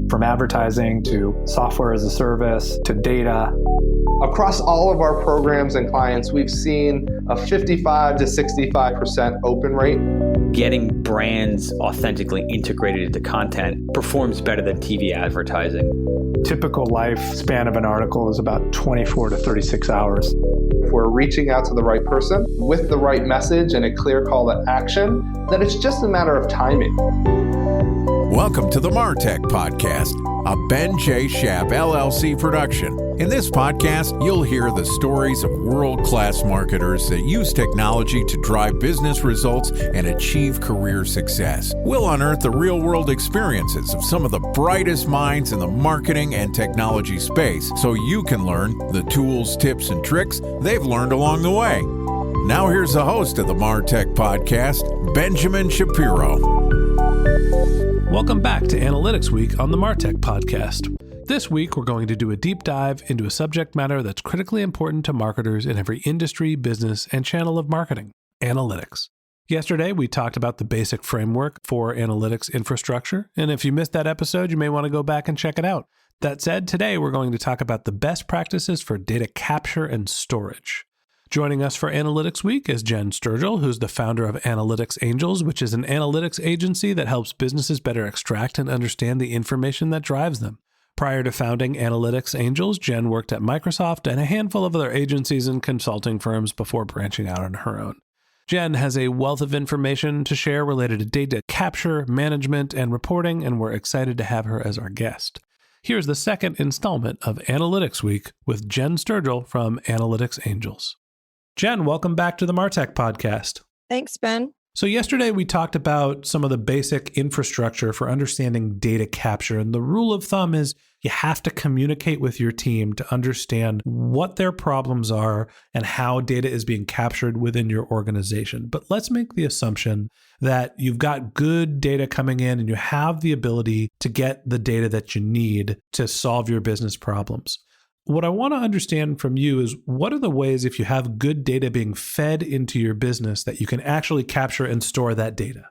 From advertising to software as a service to data. Across all of our programs and clients, we've seen a 55 to 65% open rate. Getting brands authentically integrated into content performs better than TV advertising. Typical lifespan of an article is about 24 to 36 hours. If we're reaching out to the right person with the right message and a clear call to action, then it's just a matter of timing. Welcome to the MarTech Podcast, a Ben J. Schaap LLC production. In this podcast, you'll hear the stories of world-class marketers that use technology to drive business results and achieve career success. We'll unearth the real-world experiences of some of the brightest minds in the marketing and technology space so you can learn the tools, tips, and tricks they've learned along the way. Now here's the host of the MarTech Podcast, Benjamin Shapiro. Welcome back to Analytics Week on the MarTech Podcast. This week, we're going to do a deep dive into a subject matter that's critically important to marketers in every industry, business, and channel of marketing: analytics. Yesterday, we talked about the basic framework for analytics infrastructure, and if you missed that episode, you may want to go back and check it out. That said, today we're going to talk about the best practices for data capture and storage. Joining us for Analytics Week is Jenn Sturgill, who's the founder of Analytics Angels, which is an analytics agency that helps businesses better extract and understand the information that drives them. Prior to founding Analytics Angels, Jenn worked at Microsoft and a handful of other agencies and consulting firms before branching out on her own. Jenn has a wealth of information to share related to data capture, management, and reporting, and we're excited to have her as our guest. Here's the second installment of Analytics Week with Jenn Sturgill from Analytics Angels. Jenn, welcome back to the MarTech Podcast. Thanks, Ben. So yesterday we talked about some of the basic infrastructure for understanding data capture. And the rule of thumb is you have to communicate with your team to understand what their problems are and how data is being captured within your organization. But let's make the assumption that you've got good data coming in and you have the ability to get the data that you need to solve your business problems. What I want to understand from you is what are the ways, if you have good data being fed into your business, that you can actually capture and store that data?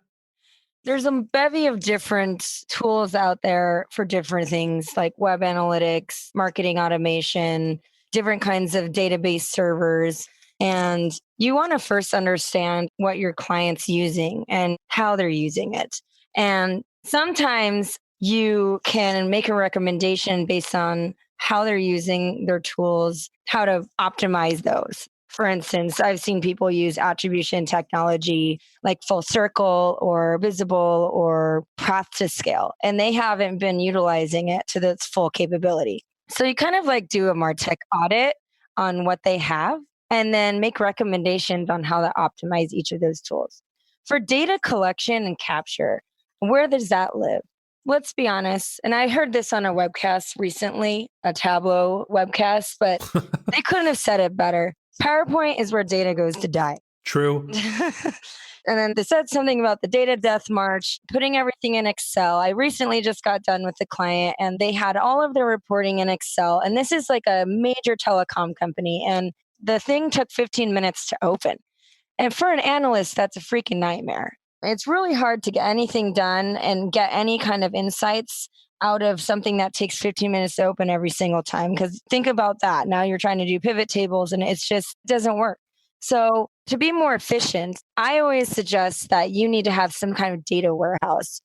There's a bevy of different tools out there for different things like web analytics, marketing automation, different kinds of database servers. And you want to first understand what your client's using and how they're using it. And sometimes you can make a recommendation based on how they're using their tools, how to optimize those. For instance, I've seen people use attribution technology like Full Circle or Visible or Path to Scale, and they haven't been utilizing it to its full capability. So you kind of like do a MarTech audit on what they have and then make recommendations on how to optimize each of those tools. For data collection and capture, where does that live? Let's be honest, and I heard this on a webcast recently, a Tableau webcast, but they couldn't have said it better. PowerPoint is where data goes to die. True. And then they said something about the data death march, putting everything in Excel. I recently just got done with the client and they had all of their reporting in Excel. And this is like a major telecom company. And the thing took 15 minutes to open. And for an analyst, that's a freaking nightmare. It's really hard to get anything done and get any kind of insights out of something that takes 15 minutes to open every single time. Because think about that. Now you're trying to do pivot tables and it doesn't work. So to be more efficient, I always suggest that you need to have some kind of data warehouse.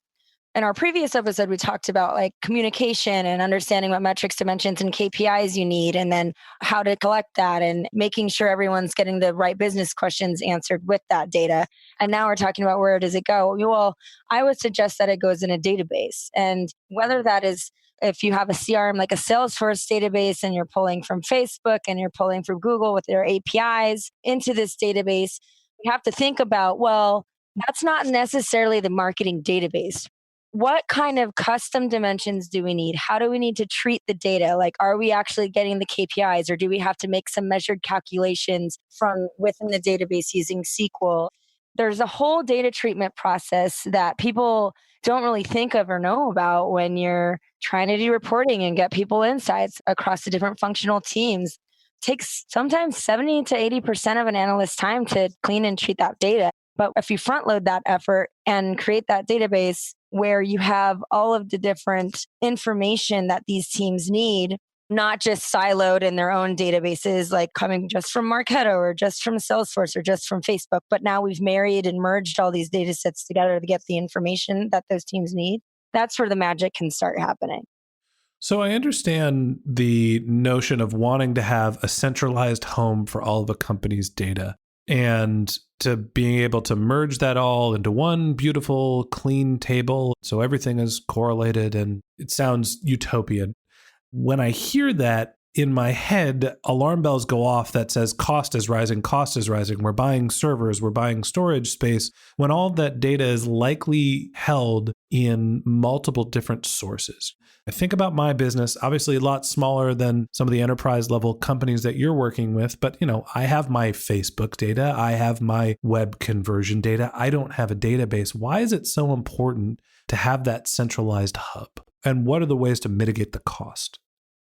In our previous episode, we talked about like communication and understanding what metrics, dimensions, and KPIs you need, and then how to collect that and making sure everyone's getting the right business questions answered with that data. And now we're talking about where does it go? Well, I would suggest that it goes in a database. And whether that is if you have a CRM like a Salesforce database and you're pulling from Facebook and you're pulling from Google with their APIs into this database, you have to think about, well, that's not necessarily the marketing database. What kind of custom dimensions do we need? How do we need to treat the data? Like, are we actually getting the KPIs or do we have to make some measured calculations from within the database using SQL? There's a whole data treatment process that people don't really think of or know about when you're trying to do reporting and get people insights across the different functional teams. It takes sometimes 70 to 80% of an analyst's time to clean and treat that data. But if you front load that effort and create that database where you have all of the different information that these teams need, not just siloed in their own databases, like coming just from Marketo or just from Salesforce or just from Facebook, but now we've married and merged all these data sets together to get the information that those teams need, that's where the magic can start happening. So I understand the notion of wanting to have a centralized home for all of a company's data and to being able to merge that all into one beautiful, clean table so everything is correlated, and it sounds utopian. When I hear that, in my head, alarm bells go off that says cost is rising, we're buying servers, we're buying storage space, when all that data is likely held in multiple different sources. I think about my business, obviously a lot smaller than some of the enterprise level companies that you're working with, but I have my Facebook data, I have my web conversion data, I don't have a database. Why is it so important to have that centralized hub? And what are the ways to mitigate the cost?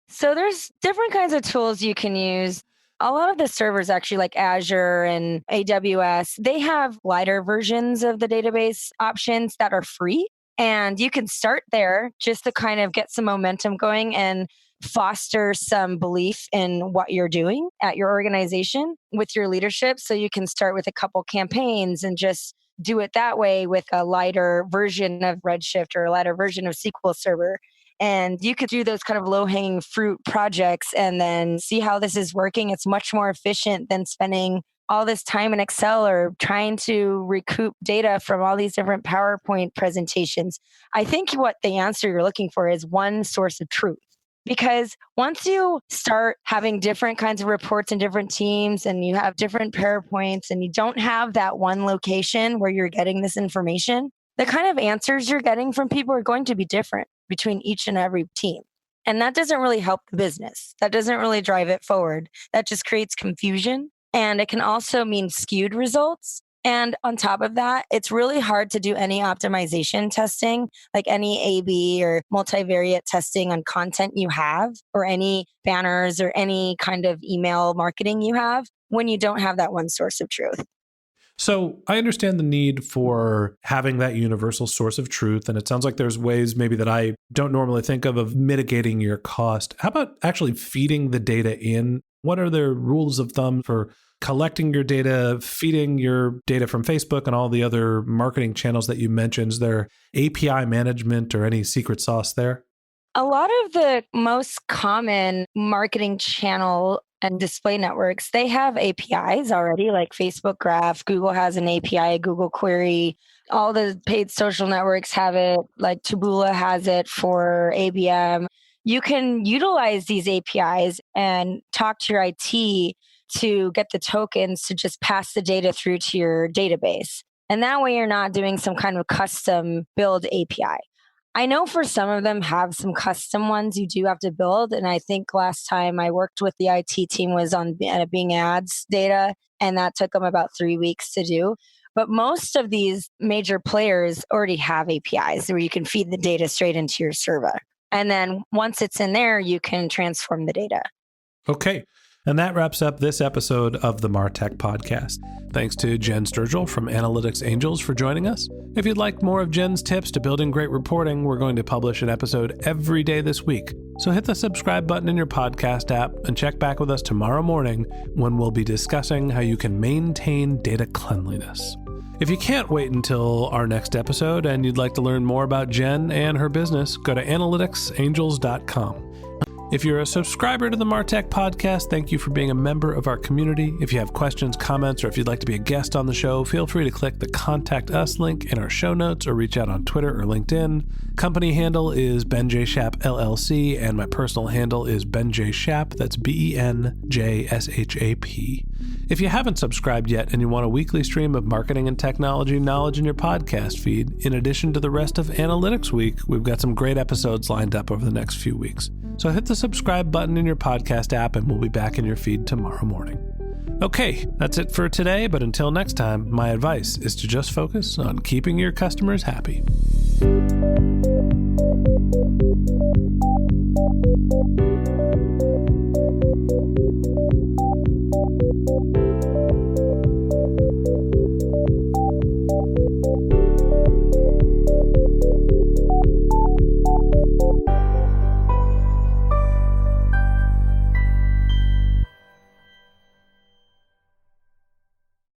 So there's different kinds of tools you can use. A lot of the servers actually, like Azure and AWS, they have lighter versions of the database options that are free. And you can start there just to kind of get some momentum going and foster some belief in what you're doing at your organization with your leadership. So you can start with a couple campaigns and just do it that way with a lighter version of Redshift or a lighter version of SQL Server. And you could do those kind of low-hanging fruit projects and then see how this is working. It's much more efficient than spending all this time in Excel or trying to recoup data from all these different PowerPoint presentations. I think what the answer you're looking for is one source of truth. Because once you start having different kinds of reports in different teams and you have different PowerPoints and you don't have that one location where you're getting this information, the kind of answers you're getting from people are going to be different between each and every team. And that doesn't really help the business. That doesn't really drive it forward. That just creates confusion. And it can also mean skewed results. And on top of that, it's really hard to do any optimization testing, like any A/B or multivariate testing on content you have, or any banners or any kind of email marketing you have, when you don't have that one source of truth. So I understand the need for having that universal source of truth. And it sounds like there's ways maybe that I don't normally think of mitigating your cost. How about actually feeding the data in? What are the rules of thumb for collecting your data, feeding your data from Facebook and all the other marketing channels that you mentioned? Is there API management or any secret sauce there? A lot of the most common marketing channel and display networks, they have APIs already, like Facebook Graph. Google has an API, Google Query. All the paid social networks have it, like Taboola has it for ABM. You can utilize these APIs and talk to your IT to get the tokens to just pass the data through to your database. And that way you're not doing some kind of custom build API. I know for some of them have some custom ones you do have to build. And I think last time I worked with the IT team was on Bing Ads data, and that took them about 3 weeks to do. But most of these major players already have APIs where you can feed the data straight into your server. And then once it's in there, you can transform the data. Okay. And that wraps up this episode of the MarTech Podcast. Thanks to Jenn Sturgill from Analytics Angels for joining us. If you'd like more of Jen's tips to building great reporting, we're going to publish an episode every day this week. So hit the subscribe button in your podcast app and check back with us tomorrow morning when we'll be discussing how you can maintain data cleanliness. If you can't wait until our next episode and you'd like to learn more about Jenn and her business, go to analyticsangels.com. If you're a subscriber to the MarTech Podcast, thank you for being a member of our community. If you have questions, comments, or if you'd like to be a guest on the show, feel free to click the Contact Us link in our show notes or reach out on Twitter or LinkedIn. Company handle is Ben J. Shap LLC, and my personal handle is Ben J. Shap. That's BenJShap. If you haven't subscribed yet and you want a weekly stream of marketing and technology knowledge in your podcast feed, in addition to the rest of Analytics Week, we've got some great episodes lined up over the next few weeks. So hit the subscribe button in your podcast app and we'll be back in your feed tomorrow morning. Okay, that's it for today, but until next time, my advice is to just focus on keeping your customers happy.